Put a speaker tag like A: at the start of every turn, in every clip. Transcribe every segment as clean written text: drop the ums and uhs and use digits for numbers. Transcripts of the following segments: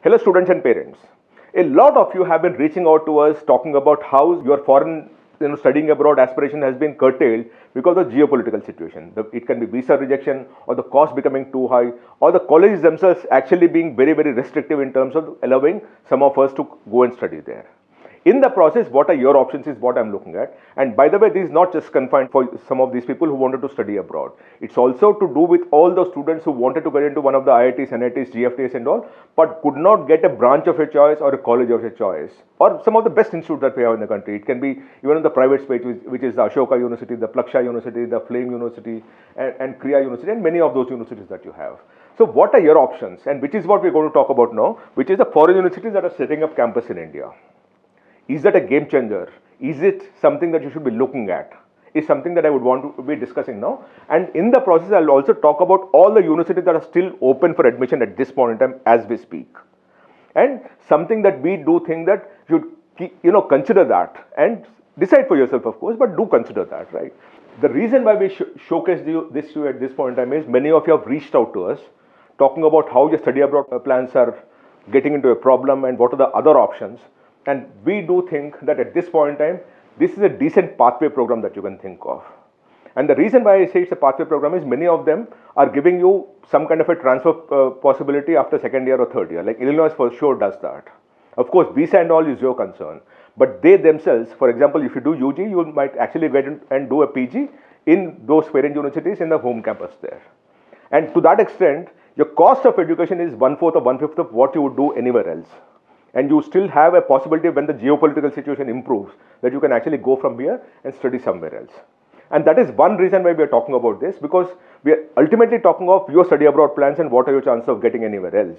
A: Hello students and parents. A lot of you have been reaching out to us talking about how your foreign studying abroad aspiration has been curtailed because of the geopolitical situation. It can be visa rejection or the cost becoming too high or the colleges themselves actually being very, very restrictive in terms of allowing some of us to go and study there. In the process, what are your options is what I'm looking at. And by the way, this is not just confined for some of these people who wanted to study abroad. It's also to do with all those students who wanted to get into one of the IITs, NITs, GFTs and all, but could not get a branch of your choice or a college of your choice, or some of the best institutes that we have in the country. It can be even in the private space, which is the Ashoka University, the Plaksha University, the Flame University, and Kriya University, and many of those universities that you have. So what are your options? And which is what we're going to talk about now, which is the foreign universities that are setting up campus in India. Is that a game changer? Is it something that you should be looking at? Is something that I would want to be discussing now. And in the process, I'll also talk about all the universities that are still open for admission at this point in time as we speak. And something that we do think that you should consider that and decide for yourself, of course, but do consider that, right? The reason why we showcase this to you at this point in time is many of you have reached out to us talking about how your study abroad plans are getting into a problem and what are the other options. And we do think that at this point in time, this is a decent pathway program that you can think of. And the reason why I say it's a pathway program is many of them are giving you some kind of a transfer possibility after second year or third year. Like Illinois for sure does that. Of course, visa and all is your concern. But they themselves, for example, if you do UG, you might actually get in and do a PG in those parent universities in the home campus there. And to that extent, your cost of education is 1/4 or 1/5 of what you would do anywhere else. And you still have a possibility when the geopolitical situation improves that you can actually go from here and study somewhere else. And that is one reason why we are talking about this, because we are ultimately talking of your study abroad plans and what are your chances of getting anywhere else.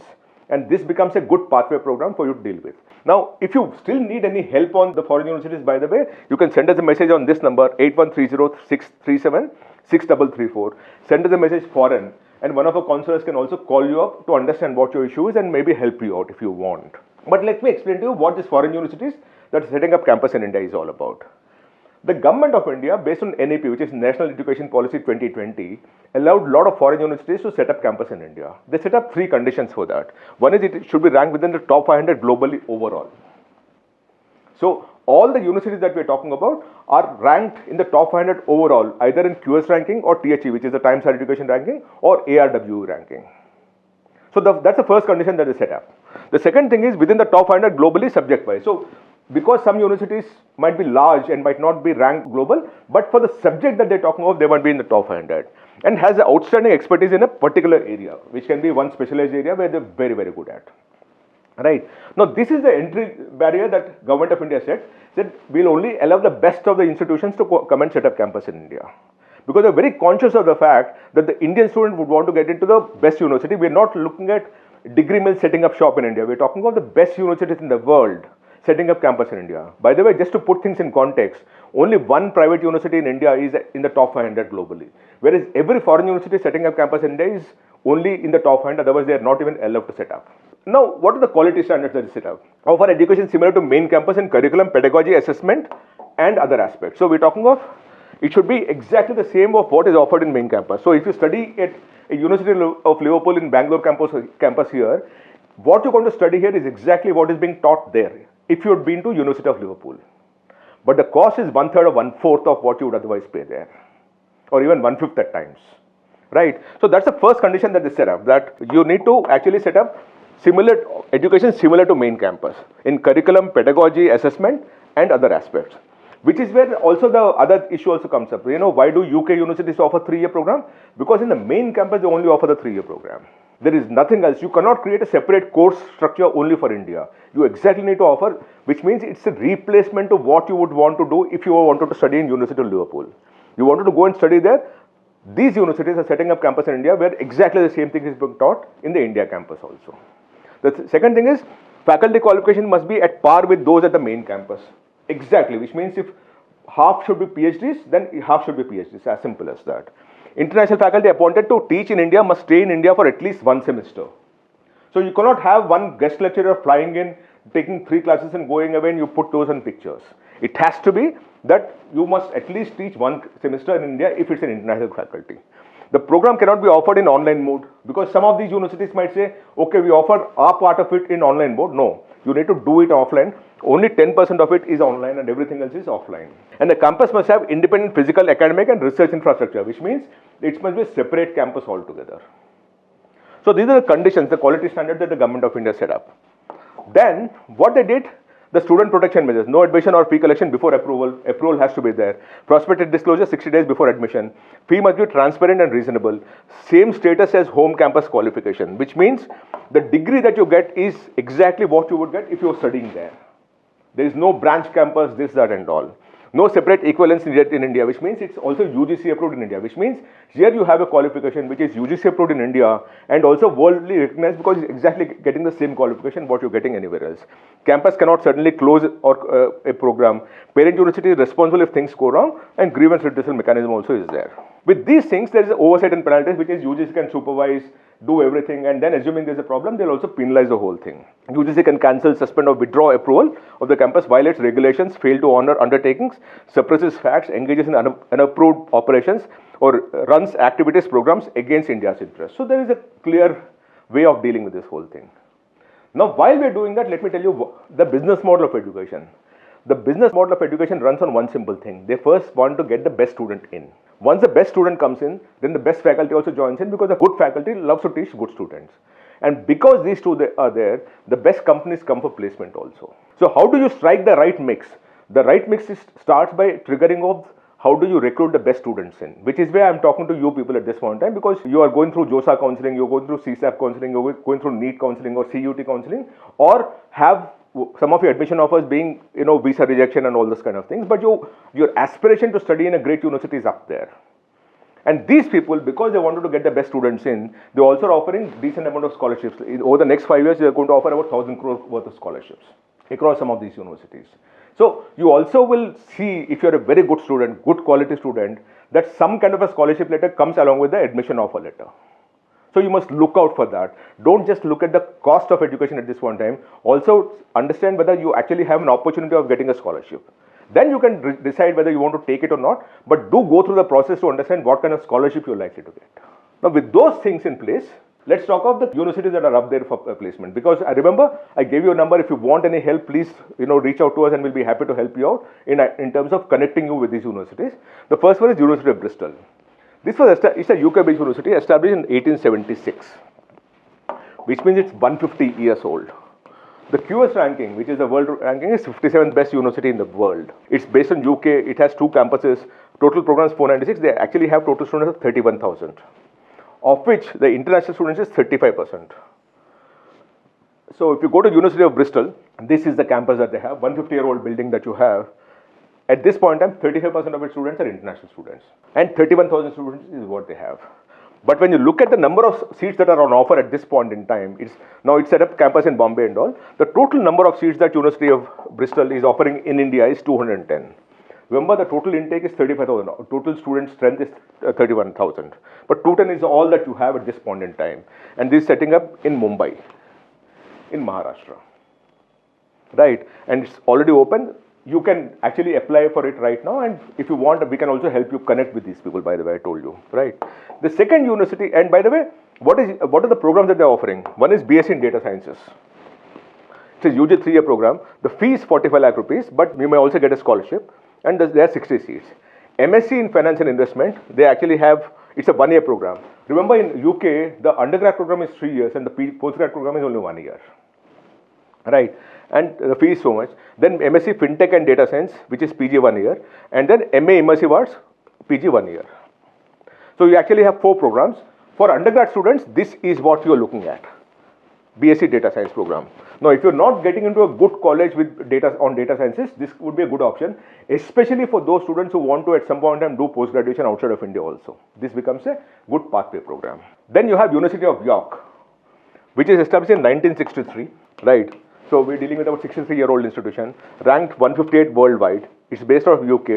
A: And this becomes a good pathway program for you to deal with. Now, if you still need any help on the foreign universities, by the way, you can send us a message on this number 8130-637-6334. Send us a message foreign, and one of our counselors can also call you up to understand what your issue is and maybe help you out if you want. But let me explain to you what this foreign universities that are setting up campus in India is all about. The government of India, based on NEP, which is National Education Policy 2020, allowed a lot of foreign universities to set up campus in India. They set up 3 conditions for that. One is it should be ranked within the top 500 globally overall. So all the universities that we are talking about are ranked in the top 500 overall, either in QS ranking or THE, which is the Times Higher Education ranking, or ARWE ranking. So that's the first condition that is set up. The second thing is within the top 500 globally subject-wise. So because some universities might be large and might not be ranked global, but for the subject that they're talking of, they might be in the top 500 and has outstanding expertise in a particular area, which can be one specialized area where they're very, very good at. Right. Now, this is the entry barrier that Government of India said we'll only allow the best of the institutions to come and set up campus in India. Because they're very conscious of the fact that the Indian student would want to get into the best university. We're not looking at degree mills setting up shop in India. We're talking about the best universities in the world setting up campus in India. By the way, just to put things in context, only one private university in India is in the top 500 globally. Whereas every foreign university setting up campus in India is only in the top 500, otherwise they are not even allowed to set up. Now, what are the quality standards that is set up? Offer education similar to main campus in curriculum, pedagogy, assessment and other aspects. So we're talking of it should be exactly the same of what is offered in main campus. So if you study at a University of Liverpool in Bangalore campus here, what you're going to study here is exactly what is being taught there if you had been to University of Liverpool. But the cost is 1/3 or 1/4 of what you would otherwise pay there, or even 1/5 at times, right? So that's the first condition that is set up, that you need to actually set up similar education similar to main campus in curriculum, pedagogy, assessment and other aspects. Which is where also the other issue also comes up. Why do UK universities offer 3-year program? Because in the main campus, they only offer the 3-year program. There is nothing else. You cannot create a separate course structure only for India. You exactly need to offer, which means it's a replacement of what you would want to do if you wanted to study in University of Liverpool. You wanted to go and study there. These universities are setting up campus in India where exactly the same thing is being taught in the India campus also. The second thing is faculty qualification must be at par with those at the main campus. Exactly, which means if half should be PhDs, then half should be PhDs, as simple as that. International faculty appointed to teach in India must stay in India for at least 1 semester. So you cannot have one guest lecturer flying in, taking 3 classes and going away and you put those on pictures. It has to be that you must at least teach 1 semester in India if it's an international faculty. The program cannot be offered in online mode because some of these universities might say, okay, we offer our part of it in online mode. No, you need to do it offline. Only 10% of it is online and everything else is offline. And the campus must have independent physical, academic and research infrastructure, which means it must be a separate campus altogether. So these are the conditions, the quality standard that the government of India set up. Then what they did, the student protection measures, no admission or fee collection before approval. Approval has to be there. Prospective disclosure 60 days before admission. Fee must be transparent and reasonable. Same status as home campus qualification, which means the degree that you get is exactly what you would get if you were studying there. There is no branch campus, this, that and all. No separate equivalence needed in India, which means it's also UGC approved in India, which means here you have a qualification which is UGC approved in India and also worldly recognized because it's exactly getting the same qualification what you're getting anywhere else. Campus cannot suddenly close or a program. Parent university is responsible if things go wrong, and grievance redressal mechanism also is there. With these things, there is oversight and penalties, which is UGC can supervise, do everything, and then assuming there's a problem, they'll also penalize the whole thing. UGC can cancel, suspend or withdraw approval of the campus, violates regulations, fail to honor undertakings, suppresses facts, engages in unapproved operations, or runs activities, programs against India's interests. So there is a clear way of dealing with this whole thing. Now, while we're doing that, let me tell you the business model of education. The business model of education runs on one simple thing. They first want to get the best student in. Once the best student comes in, then the best faculty also joins in because the good faculty loves to teach good students. And because these two are there, the best companies come for placement also. So how do you strike the right mix? The right mix starts by triggering off how do you recruit the best students in, which is where I'm talking to you people at this point in time, because you are going through JOSA counseling, you're going through CSAP counseling, you're going through NEET counseling or CUT counseling, or have some of your admission offers being, visa rejection and all those kind of things, but your aspiration to study in a great university is up there. And these people, because they wanted to get the best students in, they're also offering decent amount of scholarships. Over the next 5 years, they're going to offer about 1,000 crore worth of scholarships across some of these universities. So you also will see, if you're a very good student, good quality student, that some kind of a scholarship letter comes along with the admission offer letter. So you must look out for that. Don't just look at the cost of education at this one time. Also understand whether you actually have an opportunity of getting a scholarship. Then you can decide whether you want to take it or not. But do go through the process to understand what kind of scholarship you're likely to get. Now with those things in place, let's talk of the universities that are up there for placement. Because I remember I gave you a number. If you want any help, please reach out to us and we'll be happy to help you out in terms of connecting you with these universities. The first one is University of Bristol. This was it's a UK-based university established in 1876, which means it's 150 years old. The QS ranking, which is the world ranking, is 57th best university in the world. It's based in UK. It has 2 campuses. Total programs 496. They actually have total students of 31,000, of which the international students is 35%. So if you go to University of Bristol, this is the campus that they have, 150-year-old building that you have. At this point in time, 35% of its students are international students, and 31,000 students is what they have. But when you look at the number of seats that are on offer at this point in time, it's set up campus in Bombay and all. The total number of seats that University of Bristol is offering in India is 210. Remember, the total intake is 35,000. Total student strength is 31,000. But 210 is all that you have at this point in time. And this is setting up in Mumbai, in Maharashtra. Right? And it's already open. You can actually apply for it right now, and if you want, we can also help you connect with these people, by the way, I told you, right? The second university, and by the way, what are the programs that they're offering? One is BSc in Data Sciences. It's a UG 3-year program. The fee is 45 lakh rupees, but you may also get a scholarship, and there are 60 seats. MSc in Finance and Investment, they actually have, it's a 1-year program. Remember, in UK, the undergrad program is 3 years, and the postgrad program is only 1 year, right? And the fee is so much. Then MSc FinTech and Data Science, which is PG 1 year, and then MA Immersive Arts, PG 1 year. So you actually have 4 programs. For undergrad students, this is what you are looking at, BSc Data Science program. Now, if you're not getting into a good college with data sciences, this would be a good option, especially for those students who want to at some point in time do post-graduation outside of India also. This becomes a good pathway program. Then you have University of York, which is established in 1963, right? So we're dealing with about 63-year-old institution, ranked 158 worldwide. It's based out of UK.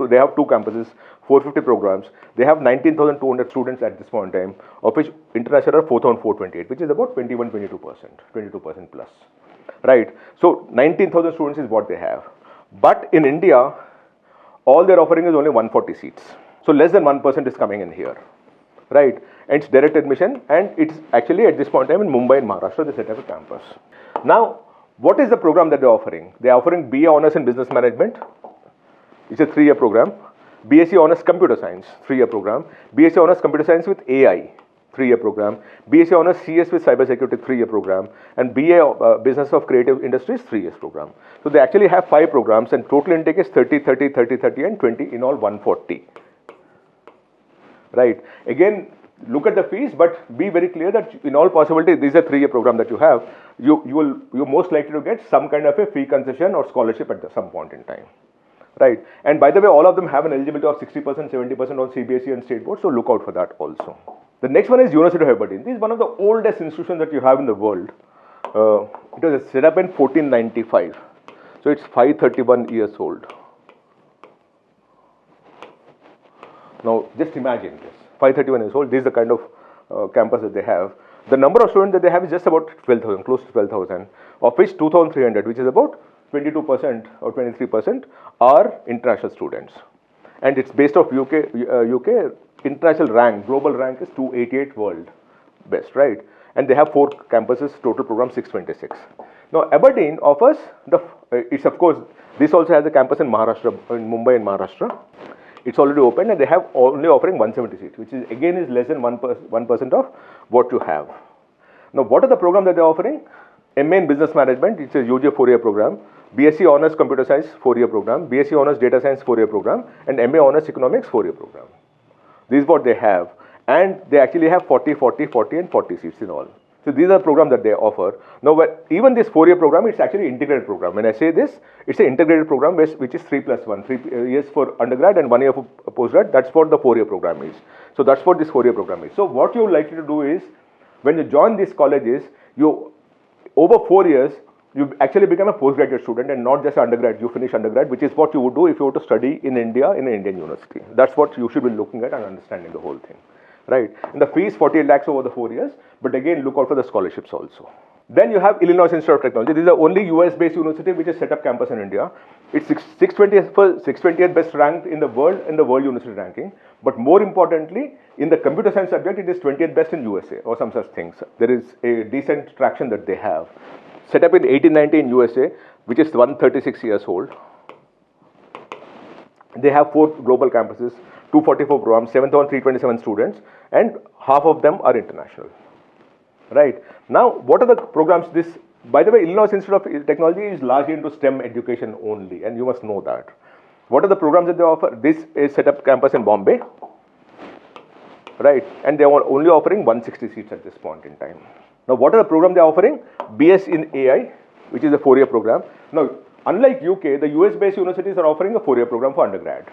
A: They have 2 campuses, 450 programs. They have 19,200 students at this point in time, of which international are 4,428, which is about 22% plus, right? So 19,000 students is what they have. But in India, all they're offering is only 140 seats. So less than 1% is coming in here. right? And it's direct admission, and it's actually at this point in time in Mumbai and Maharashtra, they set up a campus. Now, what is the program that they're offering? They're offering BA Honours in Business Management. It's a 3-year program. BSc Honours Computer Science, 3-year program. BSc Honours Computer Science with AI, 3-year program. BSc Honours CS with Cybersecurity, 3-year program. And BA Business of Creative Industries, 3-year program. So they actually have 5 programs, and total intake is 30, 30, 30, 30, and 20, in all 140. Right. Again, look at the fees, but be very clear that in all possibility, this is a 3-year program that you have. You're most likely to get some kind of a fee concession or scholarship at some point in time. Right. And by the way, all of them have an eligibility of 60%, 70% on CBSE and state board, so look out for that also. The next one is University of Aberdeen. This is one of the oldest institutions that you have in the world. It was set up in 1495. So it's 531 years old. Now, just imagine this. 531 years old, this is the kind of campus that they have. The number of students that they have is just about 12,000, close to 12,000, of which 2,300, which is about 22% or 23% are international students. And it's based off UK international rank, global rank is 288 world best, right? And they have 4 campuses, total program 626. Now, Aberdeen offers it's of course, this also has a campus in Maharashtra, in Mumbai and Maharashtra. It's already open, and they have only offering 170 seats, which is again is less than 1% of what you have. Now, what are the programs that they're offering? MA in Business Management, it's a UG 4-year program. BSc Honours Computer Science, 4-year program. BSc Honours Data Science, 4-year program. And MA Honours Economics, 4-year program. This is what they have. And they actually have 40, 40, 40 and 40 seats in all. So these are the programs that they offer. Now, even this 4-year program, it's actually integrated program. When I say this, it's an integrated program which is 3+1, 3 years for undergrad and 1 year for postgrad. That's what the 4-year program is. So that's what this 4-year program is. So what you're likely to do is, when you join these colleges, over 4 years, you actually become a postgraduate student and not just undergrad. You finish undergrad, which is what you would do if you were to study in India in an Indian university. That's what you should be looking at and understanding the whole thing, right? And the fee is 48 lakhs over the 4 years, but again, look out for the scholarships also. Then you have Illinois Institute of Technology. This is the only US-based university which has set up campus in India. It's 620th best ranked in the world university ranking. But more importantly, in the computer science subject, it is 20th best in USA or some such things. There is a decent traction that they have. Set up in 1890 in USA, which is 136 years old. They have 4 global campuses, 244 programs, 7,327 students, and half of them are international. Right. Now, what are the programs? By the way, Illinois Institute of Technology is largely into STEM education only, and you must know that. What are the programs that they offer? This is set up campus in Bombay, right? And they are only offering 160 seats at this point in time. Now, what are the programs they are offering? BS in AI, which is a 4-year program. Now, unlike UK, the US-based universities are offering a 4-year program for undergrad,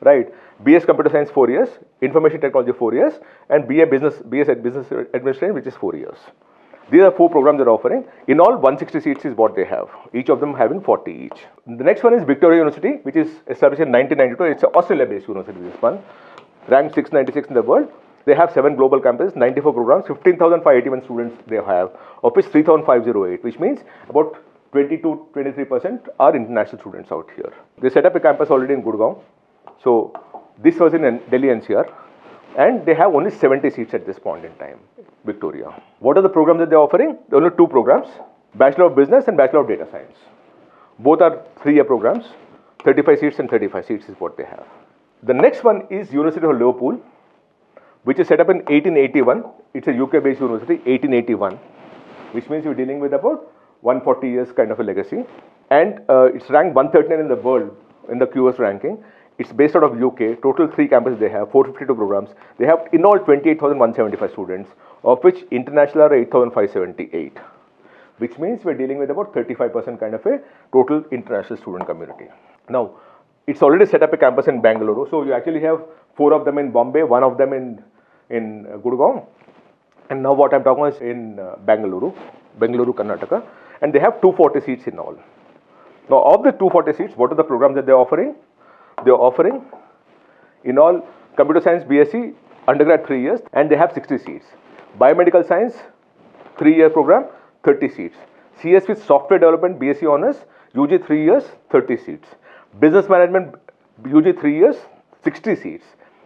A: right? BS Computer Science 4 years, Information Technology 4 years, and BS Business Administration, which is 4 years. These are 4 programs they're offering. In all, 160 seats is what they have, each of them having 40 each. The next one is Victoria University, which is established in 1992. It's an Australia-based university, this one, ranked 696 in the world. They have 7 global campuses, 94 programs, 15,581 students they have, of which 3,508, which means about 22-23% are international students out here. They set up a campus already in Gurgaon. So this was in Delhi NCR, and they have only 70 seats at this point in time, Victoria. What are the programs that they're offering? There are only 2 programs, Bachelor of Business and Bachelor of Data Science. Both are 3-year programs, 35 seats and 35 seats is what they have. The next one is University of Liverpool, which is set up in 1881. It's a UK-based university, 1881, which means you're dealing with about 140 years kind of a legacy. And it's ranked 139 in the world in the QS ranking. It's based out of UK. Total 3 campuses they have, 452 programs. They have in all 28,175 students, of which international are 8,578, which means we're dealing with about 35% kind of a total international student community. Now, it's already set up a campus in Bangalore. So you actually have 4 of them in Bombay, 1 of them in Gurgaon. And now what I'm talking about is in Bangalore, Karnataka. And they have 240 seats in all. Now, of the 240 seats, what are the programs that they're offering? They're offering in all computer science BSc undergrad 3 years, and they have 60 seats. Biomedical science 3-year program, 30 seats. CS with software development BSc honors, UG 3 years, 30 seats. Business management UG 3 years, 60 seats.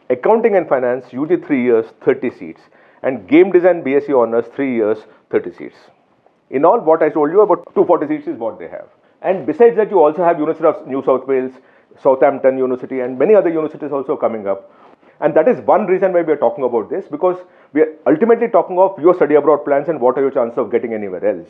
A: Accounting and Finance, UG 3 years, 30 seats. And Game Design BSc Honours, 3 years, 30 seats. In all, what I told you, about 240 seats is what they have. And besides that, you also have University of New South Wales, Southampton University, and many other universities also coming up. And that is one reason why we are talking about this, because we are ultimately talking of your study abroad plans and what are your chances of getting anywhere else.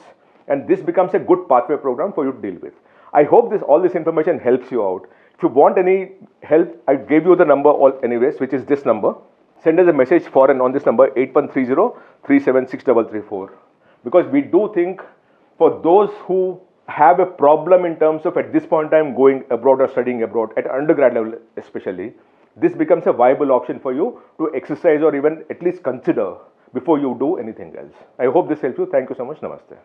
A: And this becomes a good pathway program for you to deal with. I hope all this information helps you out. If you want any help, I gave you the number anyways, which is this number. Send us a message foreign on this number, 8130-376-334. Because we do think for those who have a problem in terms of at this point in time going abroad or studying abroad, at undergrad level especially, this becomes a viable option for you to exercise or even at least consider before you do anything else. I hope this helps you. Thank you so much. Namaste.